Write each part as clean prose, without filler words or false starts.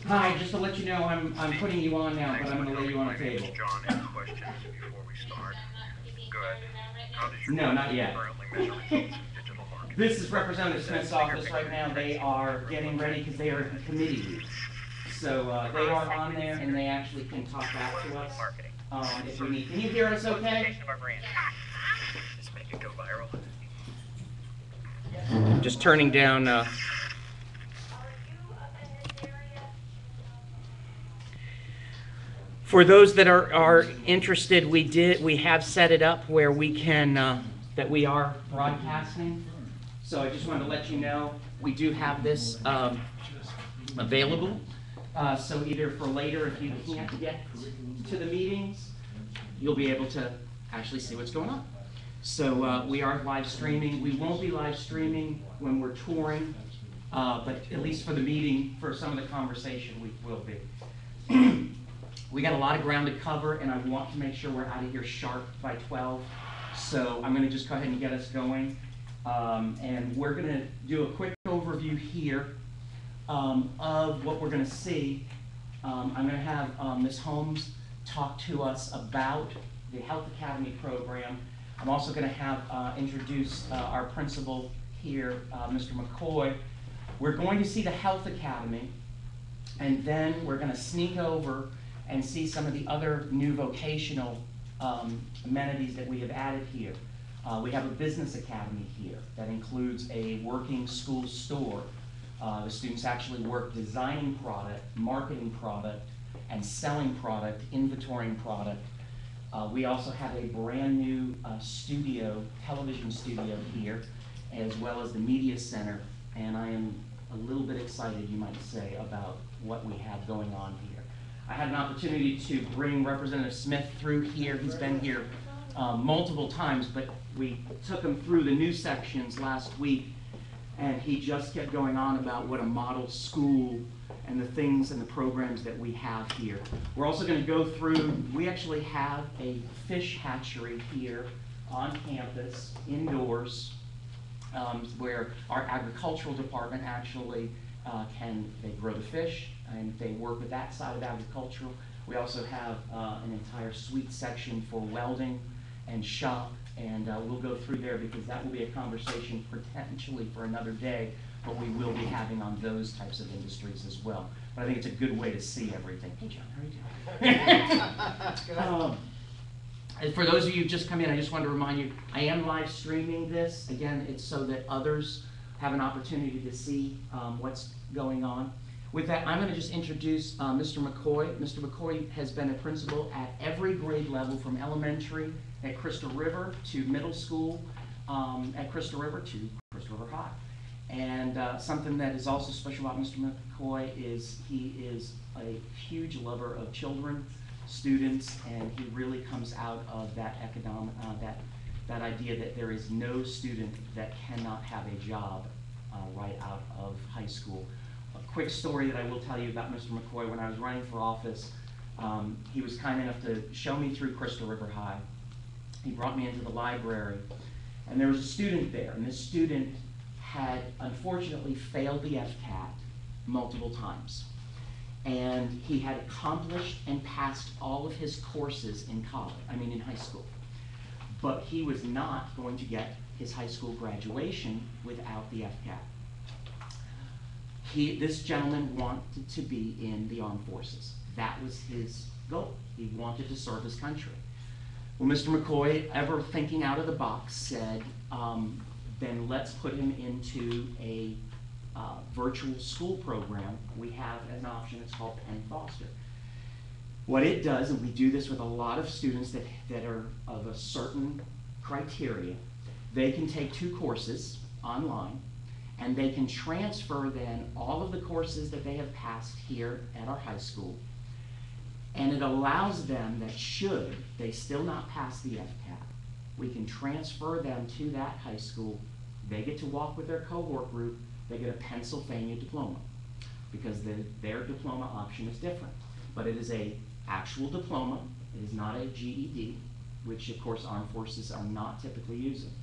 Hi, just to let you know, I'm putting you on now, but I'm going to lay you on a table. John, any questions before we start? Good. How does your No, not yet. currently measure results in digital marketing? This is Representative Smith's office right now. They are getting ready because they are committee week. So they are on there and they actually can talk back to us if we need. Can you hear us okay? Just make it go viral. I'm just turning down. For those that are interested, we have set it up where we can that we are broadcasting. So I just wanted to let you know we do have this available. So either for later, if you can't get to the meetings, you'll be able to actually see what's going on. So we are live streaming. We won't be live streaming when we're touring, but at least for the meeting, for some of the conversation, we will be. We got a lot of ground to cover, and I want to make sure we're out of here sharp by 12. So I'm going to just go ahead and get us going. And we're going to do a quick overview here of what we're going to see. I'm going to have Ms. Holmes talk to us about the Health Academy program. I'm also going to have introduce our principal here, Mr. McCoy. We're going to see the Health Academy, and then we're going to sneak over and see some of the other new vocational amenities that we have added here. We have a business academy here that includes a working school store. The students actually work designing product, marketing product, and selling product, inventorying product. We also have a brand new studio, television studio here, as well as the media center. And I am a little bit excited, you might say, about what we have going on here. I had an opportunity to bring Representative Smith through here. He's been here multiple times, but we took him through the new sections last week, and he just kept going on about what a model school and the things and the programs that we have here. We're also going to go through, we actually have a fish hatchery here on campus, indoors, where our agricultural department actually they grow the fish, and they work with that side of agricultural. We also have an entire suite section for welding and shop, and we'll go through there because that will be a conversation potentially for another day, but we will be having on those types of industries as well. But I think it's a good way to see everything. Hey John, how are you doing? And for those of you who just come in, I just wanted to remind you, I am live streaming this. Again, it's so that others have an opportunity to see what's going on. With that, I'm going to just introduce Mr. McCoy. Mr. McCoy has been a principal at every grade level, from elementary at Crystal River to middle school at Crystal River to Crystal River High. And something that is also special about Mr. McCoy is he is a huge lover of children, students, and he really comes out of that economic, that idea that there is no student that cannot have a job right out of high school. A quick story that I will tell you about Mr. McCoy: when I was running for office, he was kind enough to show me through Crystal River High. He brought me into the library, and there was a student there, and this student had unfortunately failed the FCAT multiple times. And he had accomplished and passed all of his courses in high school. But he was not going to get his high school graduation without the FCAT. This gentleman wanted to be in the armed forces. That was his goal. He wanted to serve his country. Well, Mr. McCoy, ever thinking out of the box, said, then let's put him into a virtual school program. We have an option, it's called Penn Foster. What it does, and we do this with a lot of students that are of a certain criteria, they can take 2 courses online, and they can transfer then all of the courses that they have passed here at our high school, and it allows them that should they still not pass the FCAT, we can transfer them to that high school. They get to walk with their cohort group. They get a Pennsylvania diploma, because their diploma option is different. But it is an actual diploma. It is not a GED. which of course armed forces are not typically using.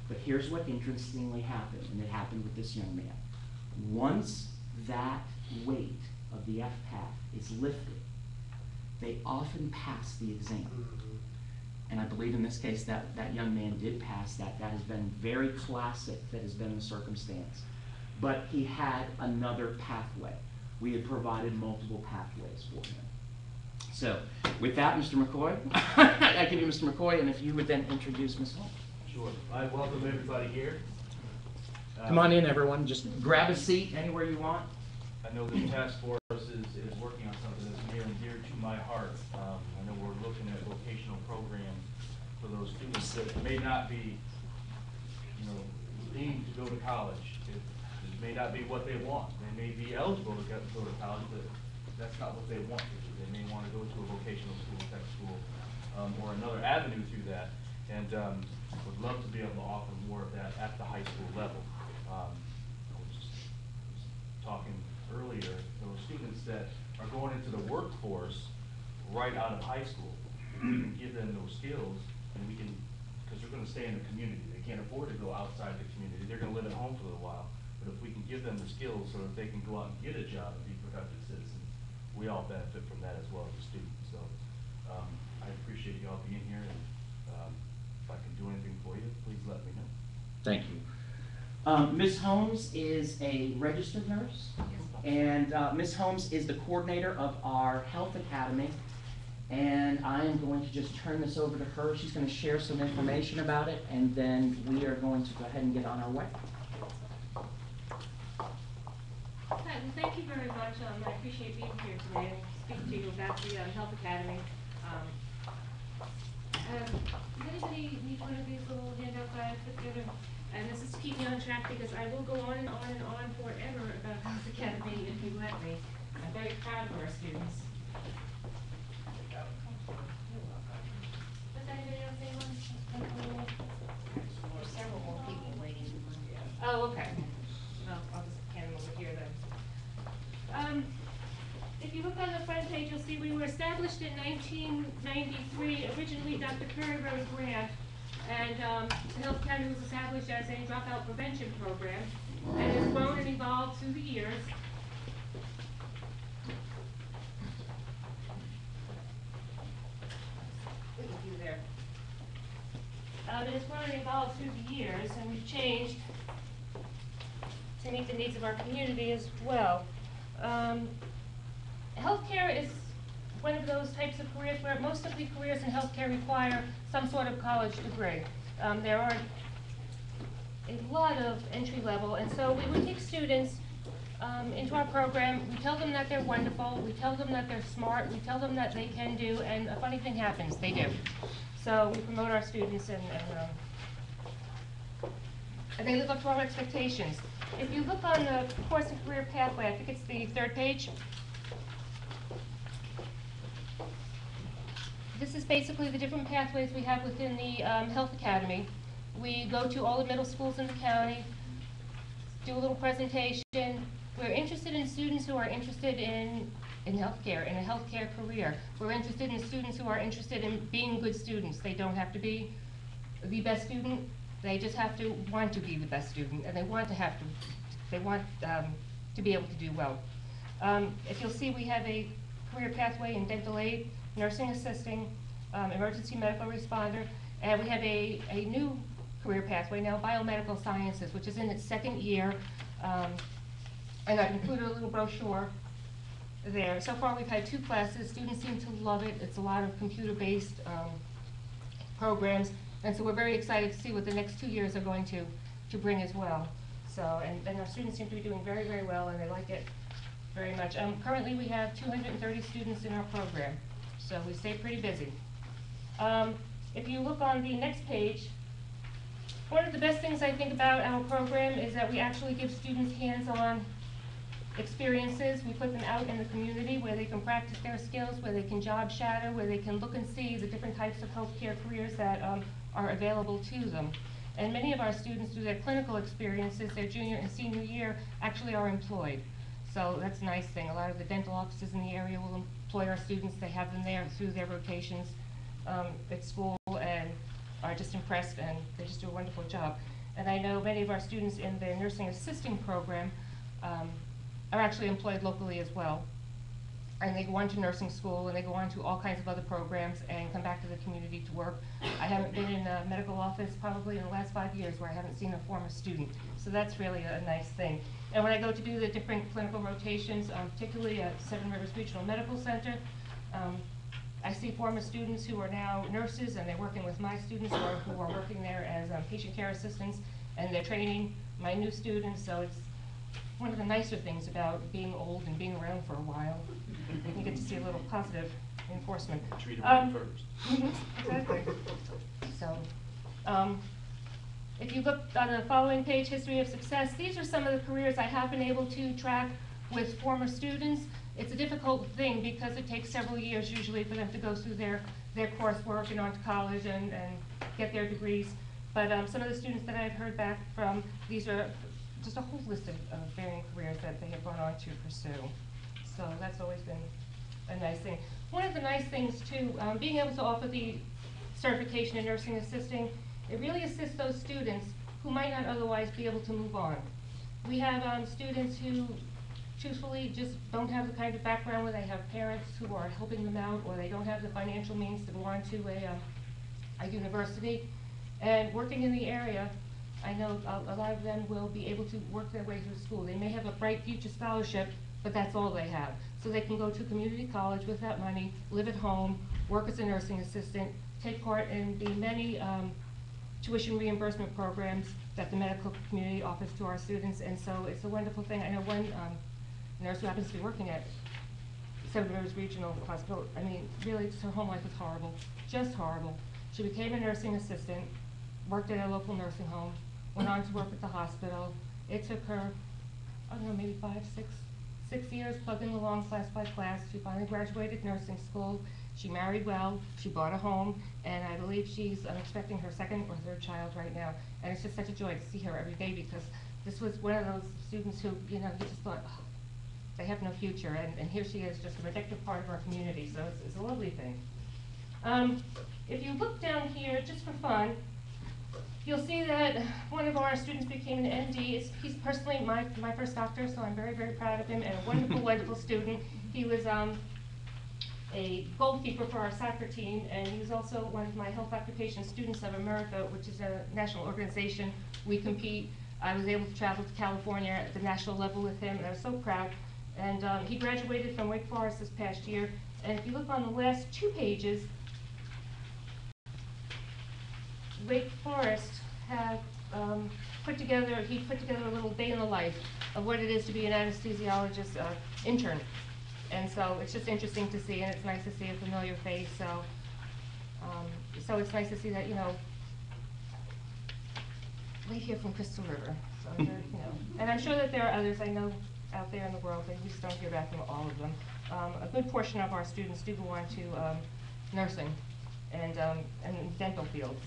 But here's what interestingly happened, and it happened with this young man. Once that weight of the FPAT is lifted, they often pass the exam. And I believe in this case that young man did pass that. That has been very classic, that has been the circumstance. But he had another pathway. We had provided multiple pathways for him. So with that, Mr. McCoy, I give you Mr. McCoy, and if you would then introduce Ms. Holmes. Sure. I welcome everybody here. Come on in, everyone. Just grab a seat anywhere you want. I know this task force is working on something that's near and dear to my heart. I know we're looking at vocational programs for those students that may not be, deemed to go to college. It may not be what they want. They may be eligible to go to college, but that's not what they want to do. They may want to go to a vocational school, tech school, or another avenue through that. And would love to be able to offer more of that at the high school level. I was just talking earlier, those students that are going into the workforce right out of high school, we can give them those skills, and we can, because they're going to stay in the community. They can't afford to go outside the community. They're going to live at home for a little while. But if we can give them the skills so that they can go out and get a job and be productive citizens, we all benefit from that as well as a student. So I appreciate you all being here, and if I can do anything for you, please let me know. Thank you. Ms. Holmes is a registered nurse, and Ms. Holmes is the coordinator of our health academy, and I am going to just turn this over to her. She's going to share some information about it, and then we are going to go ahead and get on our way. Hi, well, thank you very much. I appreciate being here today and speak to you about the Health Academy. Does anybody need one of these little handouts I put together? And this is to keep me on track, because I will go on and on and on forever about Health Academy if you let me. I'm very proud of our students. Does anybody else say one? There's several more people waiting. Oh, okay. Well, I'll just hand them over here then. If you look on the front page, you'll see we were established in 1993. Originally, Dr. Curry wrote a grant, and the Health Academy was established as a dropout prevention program, and has grown and evolved through the years. What you do there? It has grown and evolved through the years, and we've changed to meet the needs of our community as well. Healthcare is one of those types of careers where most of the careers in healthcare require some sort of college degree. There are a lot of entry level, and so we would take students into our program. We tell them that they're wonderful, we tell them that they're smart, we tell them that they can do, and a funny thing happens, they do. So we promote our students, and they live up to our expectations. If you look on the course and career pathway, I think it's the third page. This is basically the different pathways we have within the Health Academy. We go to all the middle schools in the county, do a little presentation. We're interested in students who are interested in healthcare, in a healthcare career. We're interested in students who are interested in being good students. They don't have to be the best student. They just have to want to be the best student, and they want to be able to do well. If you'll see, we have a career pathway in dental aid, nursing assisting, emergency medical responder, and we have a new career pathway now, biomedical sciences, which is in its second year, and I've included a little brochure there. So far we've had 2 classes. Students seem to love it. It's a lot of computer-based programs, and so we're very excited to see what the next 2 years are going to bring as well. So, and our students seem to be doing very, very well, and they like it very much. Currently we have 230 students in our program, so we stay pretty busy. If you look on the next page, one of the best things I think about our program is that we actually give students hands-on experiences. We put them out in the community where they can practice their skills, where they can job shadow, where they can look and see the different types of healthcare careers that are available to them. And many of our students, through their clinical experiences, their junior and senior year, actually are employed. So that's a nice thing. A lot of the dental offices in the area will employ our students. They have them there through their rotations at school, and are just impressed, and they just do a wonderful job. And I know many of our students in the nursing assisting program are actually employed locally as well. And they go on to nursing school, and they go on to all kinds of other programs and come back to the community to work. I haven't been in a medical office probably in the last 5 years where I haven't seen a former student. So that's really a nice thing. And when I go to do the different clinical rotations, particularly at Seven Rivers Regional Medical Center, I see former students who are now nurses, and they're working with my students who are working there as patient care assistants, and they're training my new students. So it's one of the nicer things about being old and being around for a while. You get to see a little positive reinforcement. Treat them right first. Exactly. So, if you look on the following page, History of Success, these are some of the careers I have been able to track with former students. It's a difficult thing because it takes several years usually for them to go through their coursework and on to college and get their degrees. But some of the students that I've heard back from, these are just a whole list of varying careers that they have gone on to pursue. So that's always been a nice thing. One of the nice things too, being able to offer the certification in nursing assisting, it really assists those students who might not otherwise be able to move on. We have students who truthfully just don't have the kind of background where they have parents who are helping them out, or they don't have the financial means to go on to a university. And working in the area, I know a lot of them will be able to work their way through school. They may have a bright future scholarship, but that's all they have. So they can go to community college with that money, live at home, work as a nursing assistant, take part in the many tuition reimbursement programs that the medical community offers to our students. And so it's a wonderful thing. I know one nurse who happens to be working at Seven Rivers Regional Hospital, I mean, really, just her home life was horrible, just horrible. She became a nursing assistant, worked at a local nursing home, went on to work at the hospital. It took her, I don't know, maybe 6 years plugging along class by class. She finally graduated nursing school. She married well, she bought a home, and I believe she's expecting her second or third child right now. And it's just such a joy to see her every day, because this was one of those students who, you know, you just thought, oh, they have no future, and here she is, just a protective part of our community, so it's a lovely thing. If you look down here, just for fun, you'll see that one of our students became an MD. He's personally my first doctor, so I'm very, very proud of him, and a wonderful, wonderful student. He was a goalkeeper for our soccer team, and he was also one of my Health Occupation Students of America, which is a national organization. We compete. I was able to travel to California at the national level with him, and I was so proud. And he graduated from Wake Forest this past year. And if you look on the last 2 pages, Wake Forest had put together a little day in the life of what it is to be an anesthesiologist intern. And so it's just interesting to see, and it's nice to see a familiar face. So, so it's nice to see that, you know, we hear from Crystal River. So I'm very, you know, and I'm sure that there are others I know out there in the world, but we just don't hear back from all of them. A good portion of our students do go on to nursing and dental fields.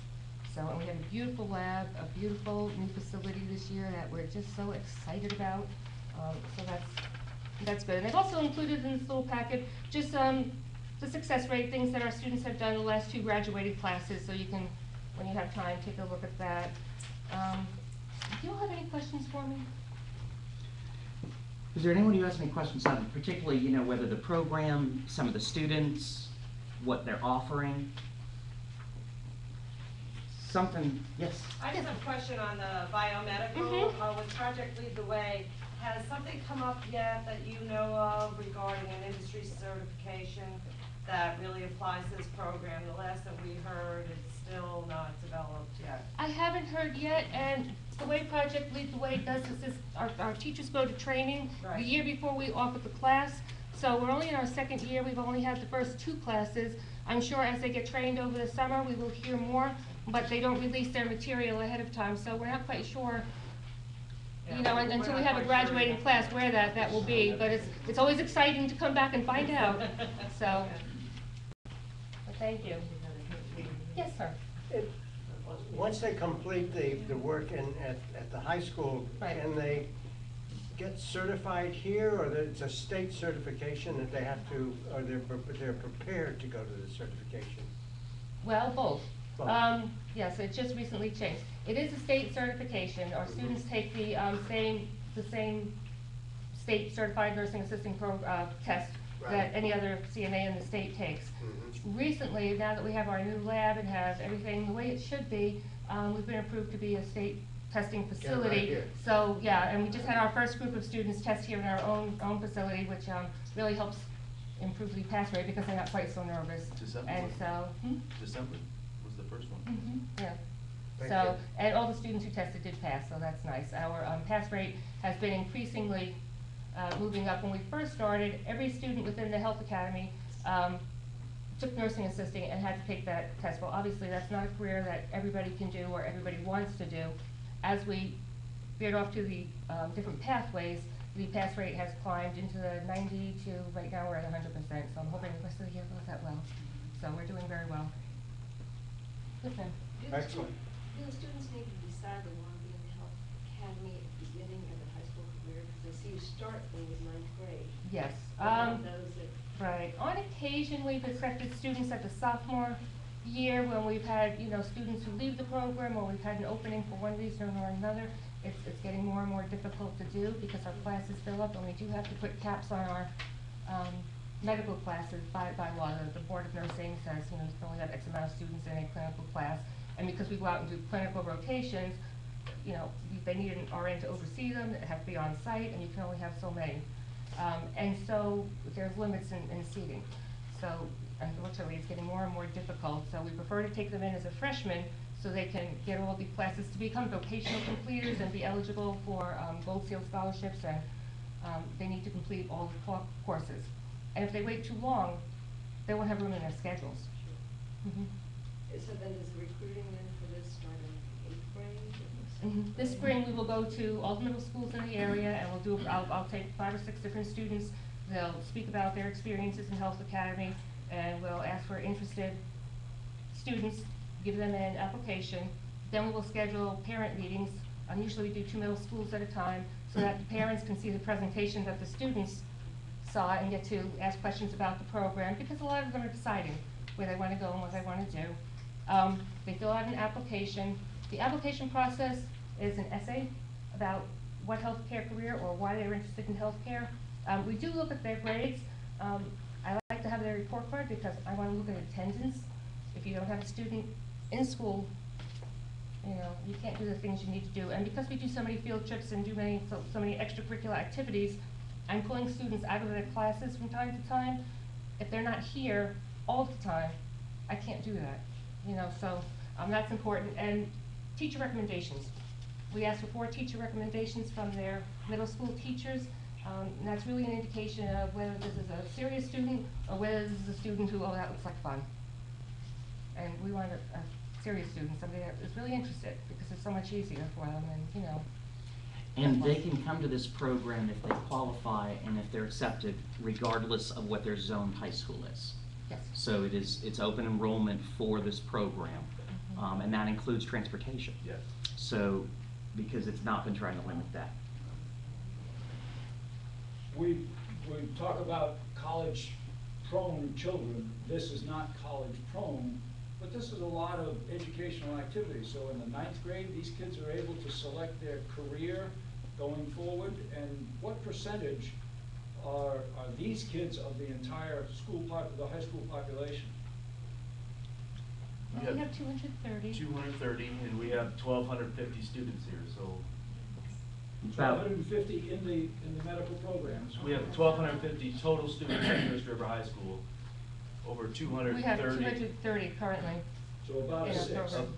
So, and we have a beautiful lab, a beautiful new facility this year that we're just so excited about. So that's good. And I've also included in this little packet just the success rate, things that our students have done in the last 2 graduated classes, so you can, when you have time, take a look at that. Do you all have any questions for me? Is there anyone who has any questions on, particularly, you know, whether the program, some of the students, what they're offering? Something, yes? I just have a question on the biomedical, with Project Lead the Way. Has something come up yet that you know of regarding an industry certification that really applies to this program? The last that we heard, it's still not developed yet. I haven't heard yet, and the way Project Lead the Way does this is our teachers go to training the year before we offer the class. So we're only in our 2nd year. We've only had the first 2 classes. I'm sure as they get trained over the summer, we will hear more, but they don't release their material ahead of time, so we're not quite sure, you know, until we have a graduating class where that will be. But it's always exciting to come back and find out. So, but thank you. Yes, sir. Once they complete the work at the high school, Right. Can they get certified here, or it's a state certification that they have to, or they're prepared to go to the certification? Well, both. Yes, it just recently changed. It is a state certification. Our students take the same state certified nursing assisting test that Right. any other CNA in the state takes. Mhm. Recently, now that we have our new lab and has everything the way it should be, we've been approved to be a state testing facility. here. So, yeah, and we just had our first group of students test here in our own facility, which really helps improve the pass rate because they're not quite so nervous. December. And so, December was the first one. yeah. Thank So, you. and all the students who tested did pass, so that's nice. Our pass rate has been increasingly moving up. When we first started, every student within the health academy took nursing assisting and had to take that test. Well, obviously, that's not a career that everybody can do or everybody wants to do. As we veered off to the different pathways, the pass rate has climbed into the 90 to right now we're at 100%. So I'm hoping the rest of the year goes that well. So we're doing very well. Yes, ma'am. Excellent. Do the students need to decide they want to be in the health academy at the beginning of their high school career? Because I see you start when with ninth grade. Yes. Those that Right. On occasion, we've accepted students at the sophomore year when we've had, students who leave the program or we've had an opening for one reason or another. It's getting more and more difficult to do because our classes fill up and we do have to put caps on our medical classes by law. The Board of Nursing says, you can only have X amount of students in a clinical class. And because we go out and do clinical rotations, they need an RN to oversee them, it has to be on site, and you can only have so many. And so there's limits in seating. So unfortunately, it's getting more and more difficult. So we prefer to take them in as a freshman so they can get all the classes to become vocational completers and be eligible for Gold Seal scholarships, and they need to complete all the courses. And if they wait too long, they won't have room in their schedules. Mhm. So then is the recruiting then for this start in eighth grade? This spring, we will go to all the middle schools in the area, and I'll take 5 or 6 different students. They'll speak about their experiences in Health Academy, and we'll ask for interested students, give them an application. Then we will schedule parent meetings. Usually we do 2 middle schools at a time, so that the parents can see the presentation that the students saw and get to ask questions about the program, because a lot of them are deciding where they want to go and what they want to do. They fill out an application. The application process is an essay about what healthcare career or why they're interested in healthcare. We do look at their grades. I like to have their report card because I want to look at attendance. If you don't have a student in school, you can't do the things you need to do. And because we do so many field trips and do so many extracurricular activities, I'm pulling students out of their classes from time to time. If they're not here all the time, I can't do that. So that's important. And teacher recommendations. We ask for 4 teacher recommendations from their middle school teachers. And that's really an indication of whether this is a serious student or whether this is a student who, that looks like fun. And we want a serious student, somebody that is really interested, because it's so much easier for them, and And they can come to this program if they qualify and if they're accepted, regardless of what their zone high school is. Yes. So it's open enrollment for this program, and that includes transportation. Yes. So, because it's not been trying to limit that. We talk about college-prone children. This is not college-prone, but this is a lot of educational activity. So in the 9th grade, these kids are able to select their career going forward. And what percentage are these kids of the entire the high school population? we have 230. 230, and we have 1,250 students here, so About 150 in the medical programs. we have 1,250 total students at First River High School, over 230. We have 230 currently. So about in our 6, program.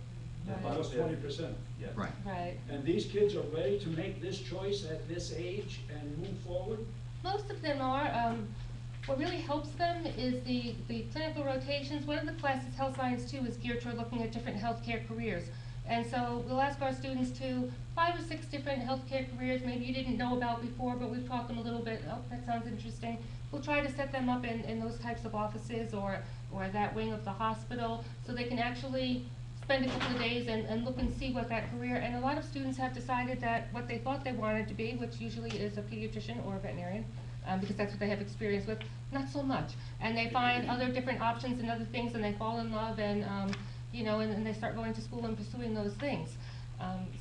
About almost 20%. Yes. right. Right. And these kids are ready to make this choice at this age and move forward? Most of them are. What really helps them is the clinical rotations. One of the classes, Health Science 2, is geared toward looking at different healthcare careers. And so we'll ask our students to 5 or 6 different healthcare careers maybe you didn't know about before, but we've taught them a little bit. Oh, that sounds interesting. We'll try to set them up in those types of offices or that wing of the hospital so they can actually spend a couple of days and look and see what that career, and a lot of students have decided that what they thought they wanted to be, which usually is a pediatrician or a veterinarian, because that's what they have experience with, not so much. And they find other different options and other things, and they fall in love, and you know, and they start going to school and pursuing those things.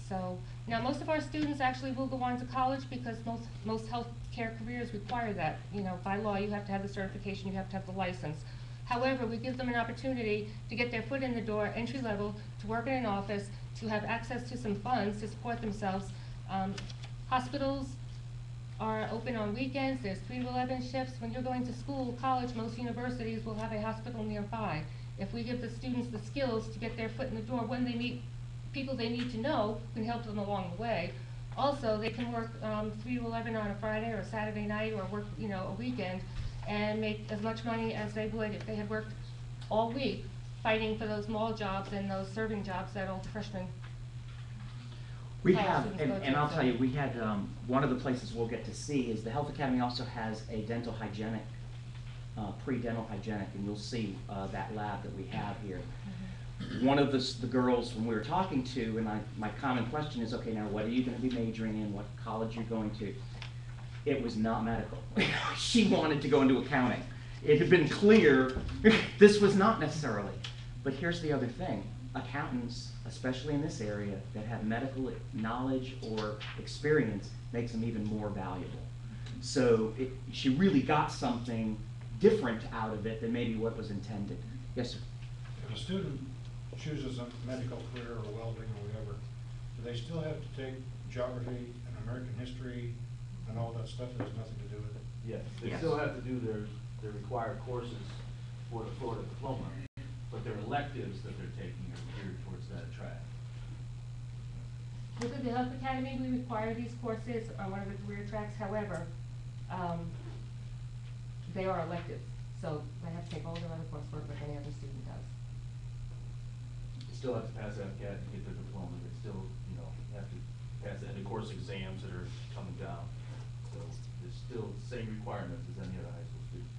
So, now most of our students actually will go on to college because most healthcare careers require that. You know, by law, you have to have the certification, you have to have the license. However, we give them an opportunity to get their foot in the door, entry level, to work in an office, to have access to some funds to support themselves. Hospitals are open on weekends, there's 3 to 11 shifts. When you're going to school, college, most universities will have a hospital nearby. If we give the students the skills to get their foot in the door, when they meet people they need to know, we can help them along the way. Also, they can work 3 to 11 on a Friday or a Saturday night, or work, you know, a weekend, and make as much money as they would if they had worked all week fighting for those mall jobs and those serving jobs that old freshmen. We college have, students go to, and I'll so- tell you, we had, one of the places we'll get to see is the Health Academy also has a dental hygienic, pre-dental hygienic, and you'll see that lab that we have here. One of the girls, when we were talking to, and my common question is, okay, now what are you gonna be majoring in, what college you're going to? It was not medical. She wanted to go into accounting. It had been clear this was not necessarily. But here's the other thing. Accountants, especially in this area, that have medical knowledge or experience makes them even more valuable. So she really got something different out of it than maybe what was intended. Yes, sir? If a student chooses a medical career or welding or whatever, do they still have to take geography and American history and all that stuff that has nothing to do with it? Yes, they Yes. still have to do their required courses for the Florida diploma, but their electives that they're taking are geared towards that track. Within the Health Academy, we require these courses on one of the career tracks. However, they are elective, so they have to take all their other coursework like any other student does. They still have to pass that CAT to get their diploma, they still, you know, have to pass the end of course exams that are coming down. So there's still the same requirements as any other high school student.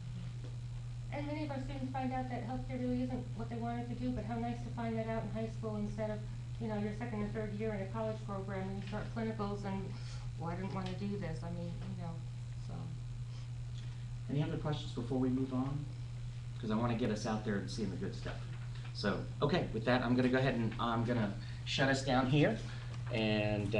And many of our students find out that healthcare really isn't what they wanted to do, but how nice to find that out in high school instead of, you know, your second or third year in a college program and you start clinicals and, well, I didn't want to do this. I mean, you know, so. Any other questions before we move on? Because I want to get us out there and seeing the good stuff. So, okay, with that, I'm going to go ahead and I'm going to shut us down here. And